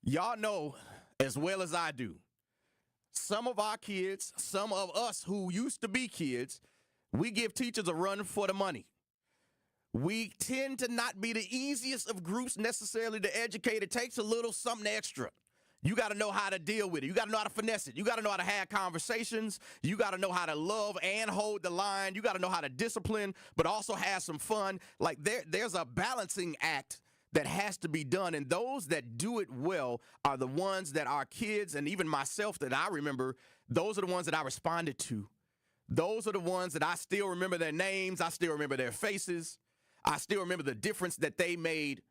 Y'all know as well as I do, some of our kids, some of us who used to be kids, we give teachers a run for the money. We tend to not be the easiest of groups necessarily to educate. It takes a little something extra. You got to know how to deal with it. You got to know how to finesse it. You got to know how to have conversations. You got to know how to love and hold the line. You got to know how to discipline, but also have some fun. Like there's a balancing act that has to be done. And those that do it well are the ones that our kids and even myself that I remember, those are the ones that I responded to. Those are the ones that I still remember their names. I still remember their faces. I still remember the difference that they made.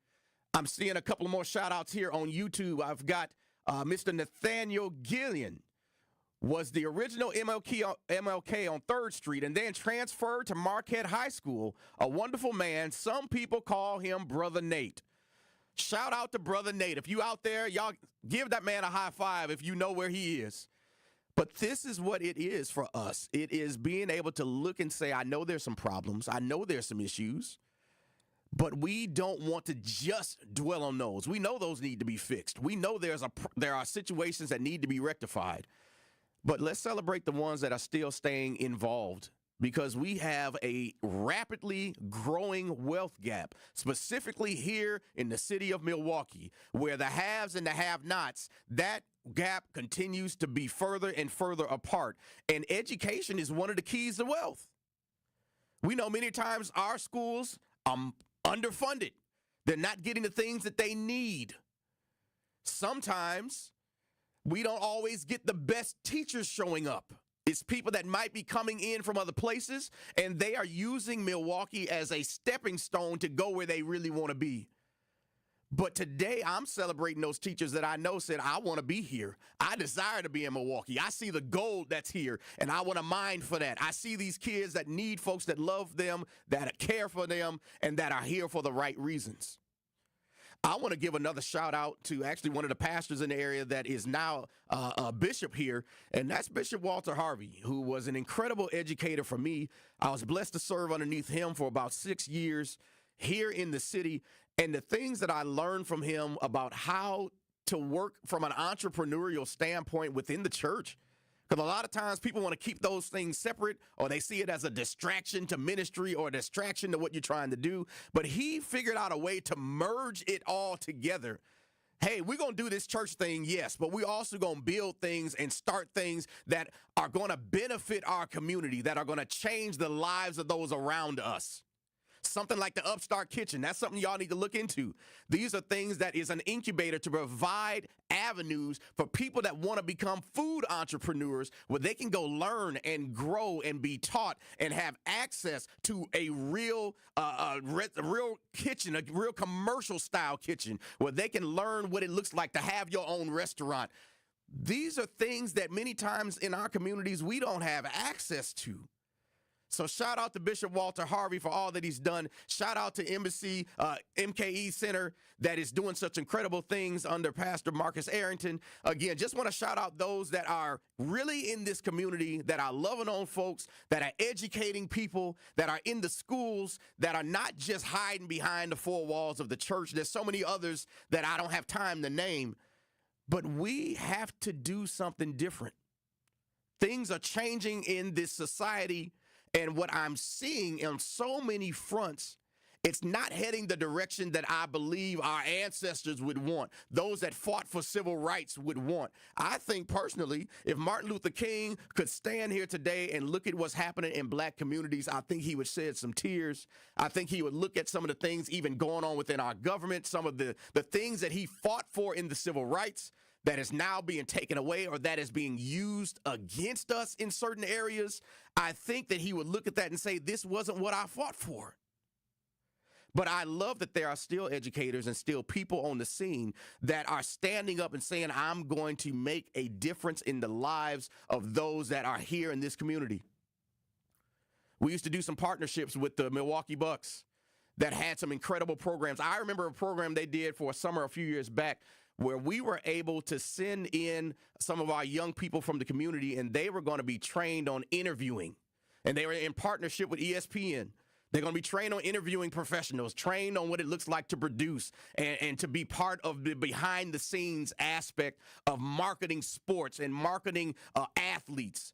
I'm seeing a couple more shout outs here on YouTube. I've got Mr. Nathaniel Gillian was the original MLK on 3rd Street and then transferred to Marquette High School. A wonderful man. Some people call him Brother Nate. Shout out to Brother Nate. If you out there, y'all give that man a high five if you know where he is. But this is what it is for us. It is being able to look and say, I know there's some problems. I know there's some issues. But we don't want to just dwell on those. We know those need to be fixed. We know there are situations that need to be rectified. But let's celebrate the ones that are still staying involved, because we have a rapidly growing wealth gap, specifically here in the city of Milwaukee, where the haves and the have-nots, that gap continues to be further and further apart. And education is one of the keys to wealth. We know many times our schools underfunded. They're not getting the things that they need. Sometimes we don't always get the best teachers showing up. It's people that might be coming in from other places, and they are using Milwaukee as a stepping stone to go where they really want to be. But today, I'm celebrating those teachers that I know said, I want to be here. I desire to be in Milwaukee. I see the gold that's here, and I want to mine for that. I see these kids that need folks that love them, that care for them, and that are here for the right reasons. I want to give another shout out to actually one of the pastors in the area that is now a bishop here, and that's Bishop Walter Harvey, who was an incredible educator for me. I was blessed to serve underneath him for about 6 years here in the city. And the things that I learned from him about how to work from an entrepreneurial standpoint within the church, because a lot of times people want to keep those things separate, or they see it as a distraction to ministry or a distraction to what you're trying to do. But he figured out a way to merge it all together. Hey, we're going to do this church thing, yes, but we're also going to build things and start things that are going to benefit our community, that are going to change the lives of those around us. Something like the Upstart Kitchen. That's something y'all need to look into. These are things that is an incubator to provide avenues for people that want to become food entrepreneurs, where they can go learn and grow and be taught and have access to a real kitchen, a real commercial style kitchen, where they can learn what it looks like to have your own restaurant. These are things that many times in our communities we don't have access to. So shout out to Bishop Walter Harvey for all that he's done. Shout out to Embassy MKE Center that is doing such incredible things under Pastor Marcus Arrington. Again, just want to shout out those that are really in this community, that are loving on folks, that are educating people, that are in the schools, that are not just hiding behind the four walls of the church. There's so many others that I don't have time to name. But we have to do something different. Things are changing in this society. And what I'm seeing on so many fronts, it's not heading the direction that I believe our ancestors would want, those that fought for civil rights would want. I think personally, if Martin Luther King could stand here today and look at what's happening in black communities, I think he would shed some tears. I think he would look at some of the things even going on within our government, some of the things that he fought for in the civil rights that is now being taken away, or that is being used against us in certain areas. I think that he would look at that and say, this wasn't what I fought for. But I love that there are still educators and still people on the scene that are standing up and saying, I'm going to make a difference in the lives of those that are here in this community. We used to do some partnerships with the Milwaukee Bucks that had some incredible programs. I remember a program they did for a summer a few years back where we were able to send in some of our young people from the community, and they were going to be trained on interviewing. And they were in partnership with ESPN. They're going to be trained on interviewing professionals, trained on what it looks like to produce and to be part of the behind-the-scenes aspect of marketing sports and marketing athletes.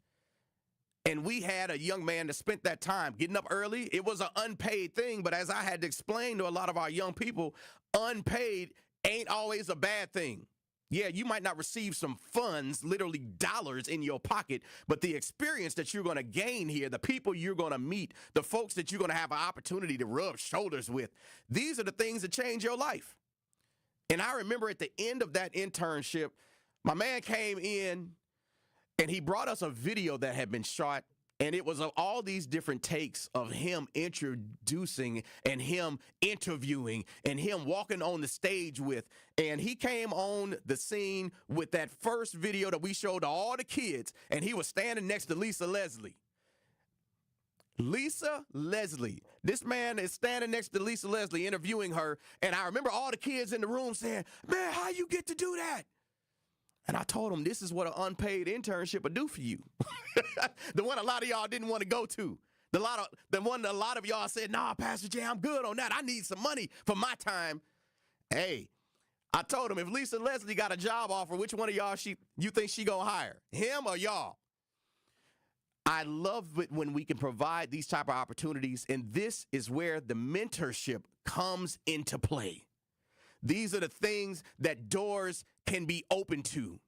And we had a young man that spent that time getting up early. It was an unpaid thing, but as I had to explain to a lot of our young people, unpaid ain't always a bad thing. Yeah, you might not receive some funds, literally dollars in your pocket, but the experience that you're going to gain here, the people you're going to meet, the folks that you're going to have an opportunity to rub shoulders with, these are the things that change your life. And I remember at the end of that internship, my man came in and he brought us a video that had been shot, and it was of all these different takes of him introducing and him interviewing and him walking on the stage with. And he came on the scene with that first video that we showed to all the kids, and he was standing next to Lisa Leslie. Lisa Leslie. This man is standing next to Lisa Leslie interviewing her, and I remember all the kids in the room saying, "Man, how you get to do that?" And I told him, this is what an unpaid internship would do for you. The one a lot of y'all didn't want to go to. The one a lot of y'all said, "Nah, Pastor J, I'm good on that. I need some money for my time." Hey, I told him, if Lisa Leslie got a job offer, which one of y'all you think she gonna hire? Him or y'all? I love it when we can provide these type of opportunities, and this is where the mentorship comes into play. These are the things that doors can be open to.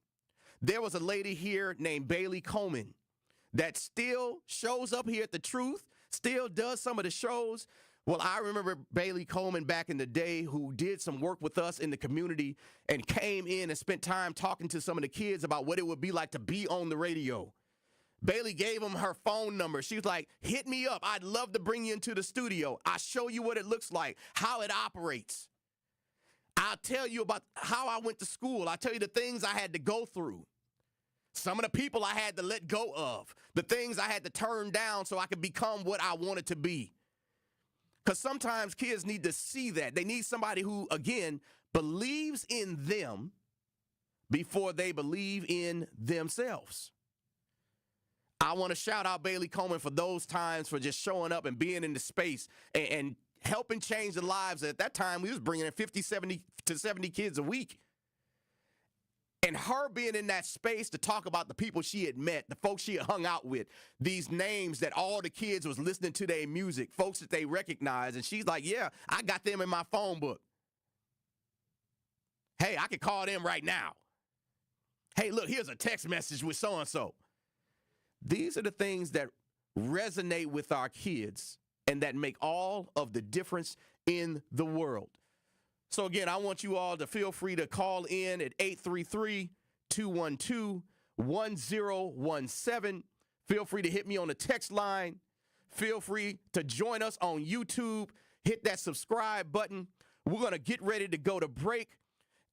There was a lady here named Bailey Coleman that still shows up here at The Truth, still does some of the shows. Well, I remember Bailey Coleman back in the day who did some work with us in the community and came in and spent time talking to some of the kids about what it would be like to be on the radio. Bailey gave him her phone number. She was like, "Hit me up. I'd love to bring you into the studio. I'll show you what it looks like, how it operates. I'll tell you about how I went to school. I'll tell you the things I had to go through. Some of the people I had to let go of. The things I had to turn down so I could become what I wanted to be." Because sometimes kids need to see that. They need somebody who, again, believes in them before they believe in themselves. I want to shout out Bailey Coleman for those times, for just showing up and being in the space and helping change the lives. At that time, we was bringing in 50, 70 to 70 kids a week. And her being in that space to talk about the people she had met, the folks she had hung out with, these names that all the kids was listening to their music, folks that they recognized. And she's like, "Yeah, I got them in my phone book. Hey, I can call them right now. Hey, look, here's a text message with so-and-so." These are the things that resonate with our kids and that make all of the difference in the world. So again, I want you all to feel free to call in at 833-212-1017. Feel free to hit me on the text line. Feel free to join us on YouTube. Hit that subscribe button. We're going to get ready to go to break.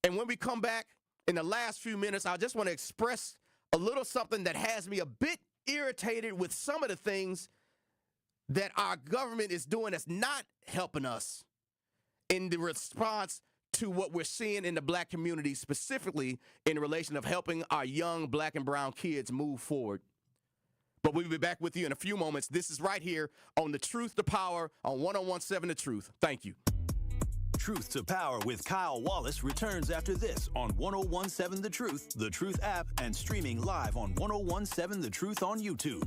And when we come back in the last few minutes, I just want to express a little something that has me a bit irritated with some of the things that our government is doing that's not helping us in the response to what we're seeing in the black community, specifically in relation of helping our young black and brown kids move forward. But we'll be back with you in a few moments. This is right here on The Truth to Power on 1017 The Truth. Thank you. Truth to Power with Kyle Wallace returns after this on 1017 The Truth app, and streaming live on 1017 The Truth on YouTube.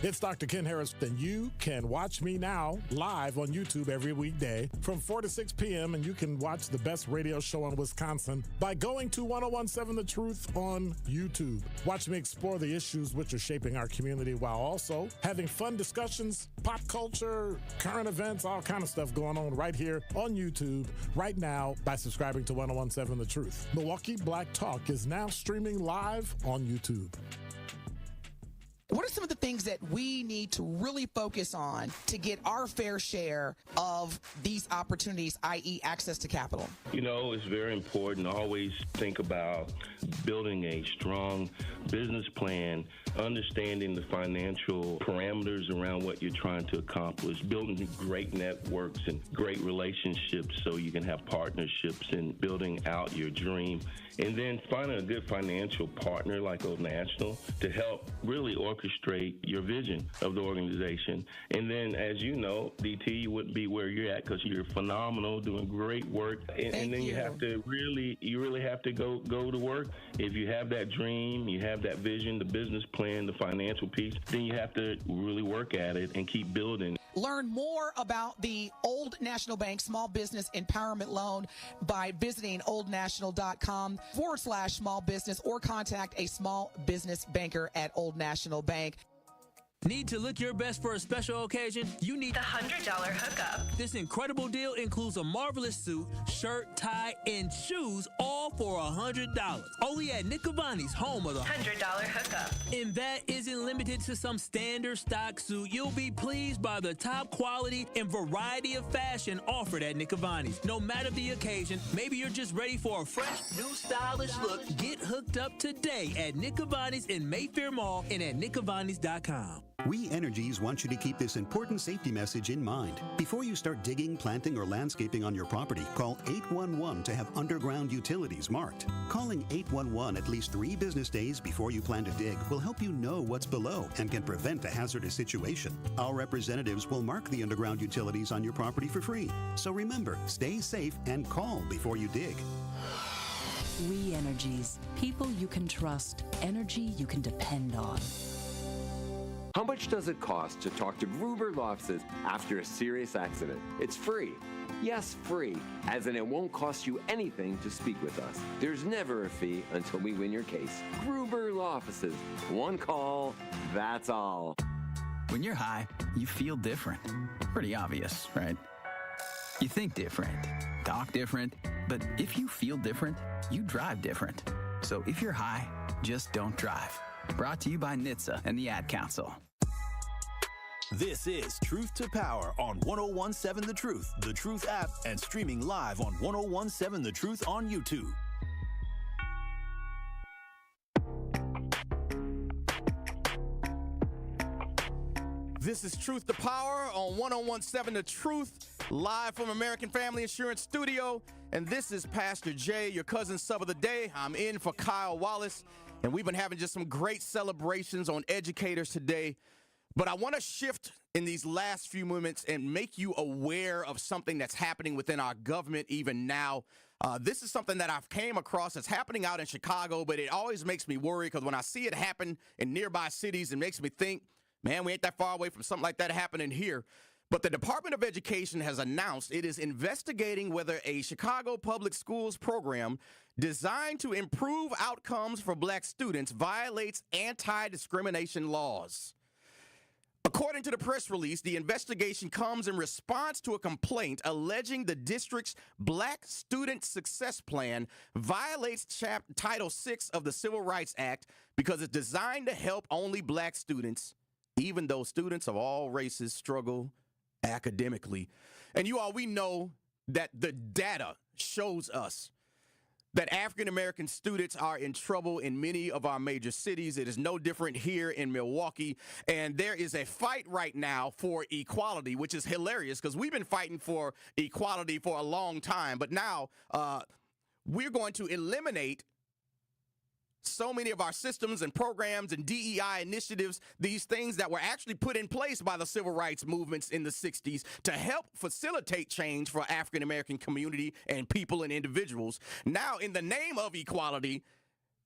It's Dr. Ken Harris, and you can watch me now live on YouTube every weekday from 4 to 6 p.m., and you can watch the best radio show in Wisconsin by going to 1017 The Truth on YouTube. Watch me explore the issues which are shaping our community while also having fun discussions, pop culture, current events, all kind of stuff going on right here on YouTube right now by subscribing to 1017 The Truth. Milwaukee Black Talk is now streaming live on YouTube. What are some of the things that we need to really focus on to get our fair share of these opportunities, i.e. access to capital? You know, it's very important to always think about building a strong business plan, understanding the financial parameters around what you're trying to accomplish, building great networks and great relationships so you can have partnerships and building out your dream. And then finding a good financial partner like Old National to help really orchestrate your vision of the organization. And then, as you know, DT, you wouldn't be where you're at because you're phenomenal, doing great work. And then you have to really have to go to work. If you have that dream, you have that vision, the business plan, the financial piece, then you have to really work at it and keep building. Learn more about the Old National Bank Small Business Empowerment Loan by visiting oldnational.com/small business or contact a small business banker at Old National Bank. Need to look your best for a special occasion? You need the $100 hookup. This incredible deal includes a marvelous suit, shirt, tie, and shoes, all for $100. Only at Nick Cavani's, home of the $100 hookup. And that isn't limited to some standard stock suit. You'll be pleased by the top quality and variety of fashion offered at Nick Cavani's. No matter the occasion, maybe you're just ready for a fresh, new stylish look. Get hooked up today at Nick Cavani's in Mayfair Mall and at nickcavanis.com. We Energies want you to keep this important safety message in mind. Before you start digging, planting, or landscaping on your property, call 811 to have underground utilities marked. Calling 811 at least 3 business days before you plan to dig will help you know what's below and can prevent a hazardous situation. Our representatives will mark the underground utilities on your property for free. So remember, stay safe and call before you dig. We Energies. People you can trust. Energy you can depend on. How much does it cost to talk to Gruber Law Offices after a serious accident? It's free. Yes, free, as in it won't cost you anything to speak with us. There's never a fee until we win your case. Gruber Law Offices. One call, that's all. When you're high, you feel different. Pretty obvious, right? You think different, talk different, but if you feel different, you drive different. So if you're high, just don't drive. Brought to you by NHTSA and the Ad Council. This is Truth to Power on 1017 The Truth app, and streaming live on 1017 The Truth on YouTube. This is Truth to Power on 1017 The Truth, live from American Family Insurance Studio. And this is Pastor Jay, your cousin sub of the day. I'm in for Kyle Wallace, and we've been having just some great celebrations on educators today. But I want to shift in these last few moments and make you aware of something that's happening within our government even now. This is something that I've came across. It's happening out in Chicago, but it always makes me worry because when I see it happen in nearby cities, it makes me think, man, we ain't that far away from something like that happening here. But the Department of Education has announced it is investigating whether a Chicago public schools program designed to improve outcomes for black students violates anti-discrimination laws. According to the press release, the investigation comes in response to a complaint alleging the district's Black Student Success Plan violates Title VI of the Civil Rights Act because it's designed to help only black students, even though students of all races struggle academically. And you all, we know that the data shows us that African-American students are in trouble in many of our major cities. It is no different here in Milwaukee. And there is a fight right now for equality, which is hilarious because we've been fighting for equality for a long time. But now we're going to eliminate so many of our systems and programs and DEI initiatives, these things that were actually put in place by the civil rights movements in the 60s to help facilitate change for African-American community and people and individuals. Now, in the name of equality,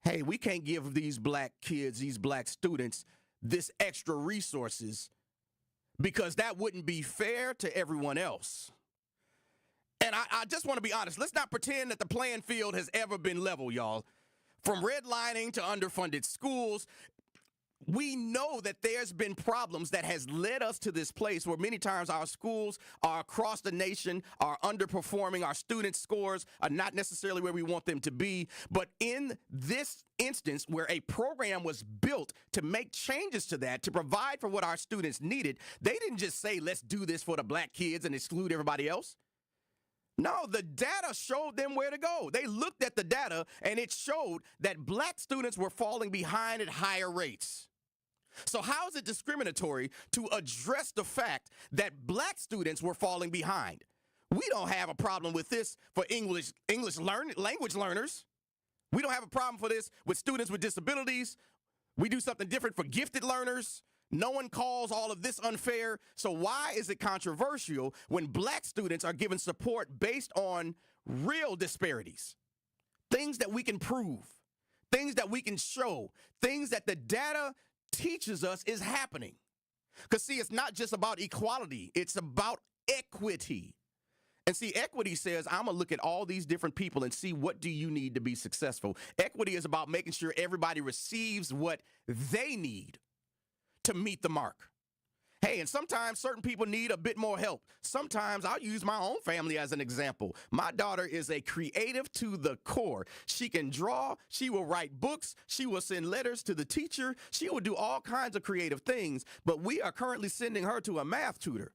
hey, we can't give these black kids, these black students, this extra resources because that wouldn't be fair to everyone else. And I just want to be honest. Let's not pretend that the playing field has ever been level, y'all. From redlining to underfunded schools, We know that there's been problems that has led us to this place where many times our schools are across the nation are underperforming. Our student scores are not necessarily where we want them to be. But in this instance where a program was built to make changes to that, to provide for what our students needed, they didn't just say, let's do this for the black kids and exclude everybody else. No, the data showed them where to go. They looked at the data and it showed that black students were falling behind at higher rates. So how is it discriminatory to address the fact that black students were falling behind? We don't have a problem with this for language learners. We don't have a problem for this with students with disabilities. We do something different for gifted learners. No one calls all of this unfair. So why is it controversial when black students are given support based on real disparities? Things that we can prove, things that we can show, things that the data teaches us is happening. Because see, it's not just about equality, it's about equity. And see, equity says, I'm going to look at all these different people and see what do you need to be successful. Equity is about making sure everybody receives what they need to meet the mark. Hey, and sometimes certain people need a bit more help. Sometimes I'll use my own family as an example. My daughter is a creative to the core. She can draw. She will write books. She will send letters to the teacher. She will do all kinds of creative things. But we are currently sending her to a math tutor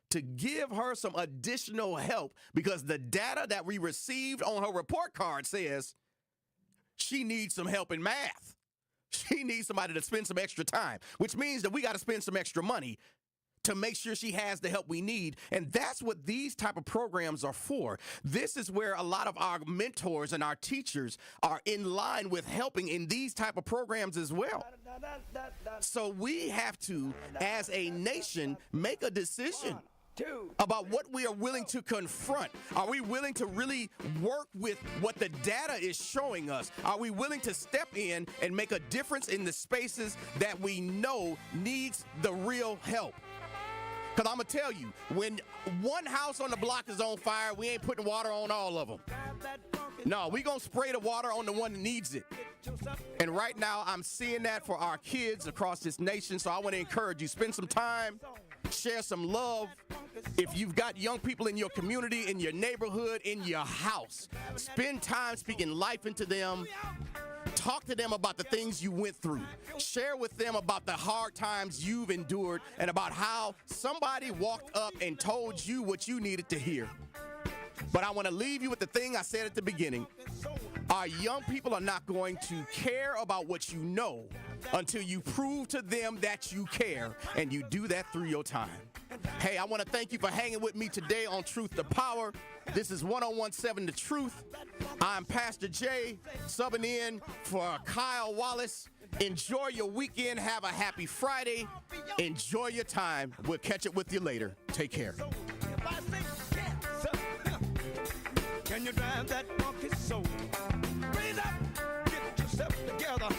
to give her some additional help because the data that we received on her report card says she needs some help in math. She needs somebody to spend some extra time, which means that we got to spend some extra money to make sure she has the help we need. And that's what these type of programs are for. This is where a lot of our mentors and our teachers are in line with helping in these type of programs as well. So we have to, as a nation, make a decision about what we are willing to confront. Are we willing to really work with what the data is showing us? Are we willing to step in and make a difference in the spaces that we know needs the real help? Because I'm going to tell you, when one house on the block is on fire, we ain't putting water on all of them. No, we going to spray the water on the one that needs it. And right now, I'm seeing that for our kids across this nation. So I want to encourage you, spend some time, share some love. If you've got young people in your community, in your neighborhood, in your house, spend time speaking life into them. Talk to them about the things you went through. Share with them about the hard times you've endured and about how somebody walked up and told you what you needed to hear. But I want to leave you with the thing I said at the beginning. Our young people are not going to care about what you know until you prove to them that you care, and you do that through your time. Hey, I want to thank you for hanging with me today on Truth to Power. This is 1017 The Truth. I'm Pastor Jay, subbing in for Kyle Wallace. Enjoy your weekend. Have a happy Friday. Enjoy your time. We'll catch up with you later. Take care. Can you drive that funky soul? Raise up, get yourself together.